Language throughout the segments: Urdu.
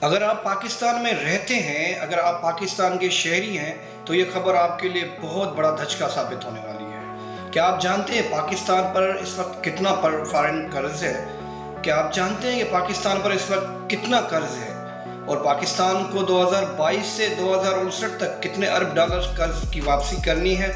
اگر آپ پاکستان میں رہتے ہیں، اگر آپ پاکستان کے شہری ہیں تو یہ خبر آپ کے لیے بہت بڑا دھچکا ثابت ہونے والی ہے۔ کیا آپ جانتے ہیں پاکستان پر اس وقت کتنا فارن قرض ہے؟ کیا آپ جانتے ہیں کہ پاکستان پر اس وقت کتنا قرض ہے اور پاکستان کو 2022 سے 2059 تک کتنے ارب ڈالر قرض کی واپسی کرنی ہے؟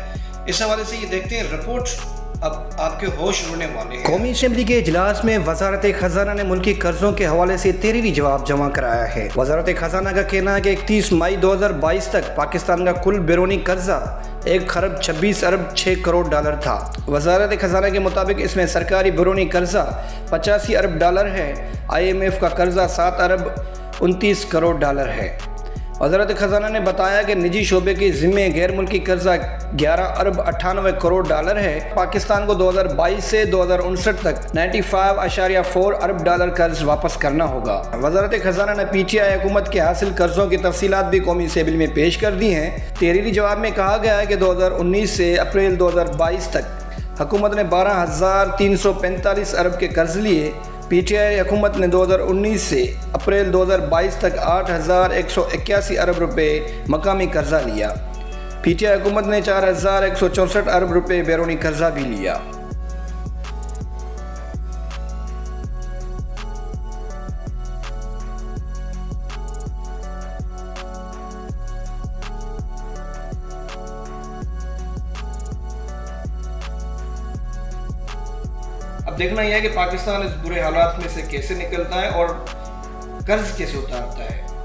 اس حوالے سے یہ دیکھتے ہیں رپورٹس، اب آپ کے ہوش اڑنے والے ہیں۔ قومی اسمبلی کے اجلاس میں وزارت خزانہ نے ملکی قرضوں کے حوالے سے 13ویں جواب جمع کرایا ہے۔ وزارت خزانہ کا کہنا ہے کہ 31 مئی 2022 تک پاکستان کا کل بیرونی قرضہ 1.26 ارب 6 کروڑ ڈالر تھا۔ وزارت خزانہ کے مطابق اس میں سرکاری بیرونی قرضہ 85 ارب ڈالر ہے، IMF کا قرضہ 7 ارب 29 کروڑ ڈالر ہے۔ وزارت خزانہ نے بتایا کہ نجی شعبے کے ذمے غیر ملکی قرضہ 11 ارب 98 کروڑ ڈالر ہے۔ پاکستان کو 2022 سے 2059 تک 95.4 ارب ڈالر قرض واپس کرنا ہوگا۔ وزارت خزانہ نے PTI حکومت کے حاصل قرضوں کی تفصیلات بھی قومی اسمبلی میں پیش کر دی ہیں۔ 13ویں جواب میں کہا گیا ہے کہ 2019 سے اپریل 2022 تک حکومت نے 12,345 ارب کے قرض لیے۔ PTI حکومت نے 2019 سے اپریل 2022 تک 8,181 ارب روپے مقامی قرضہ لیا۔ PTI حکومت نے 4,164 ارب روپے بیرونی قرضہ بھی لیا۔ اب دیکھنا یہ ہے کہ پاکستان اس برے حالات میں سے کیسے نکلتا ہے اور قرض کیسے اتارتا ہے۔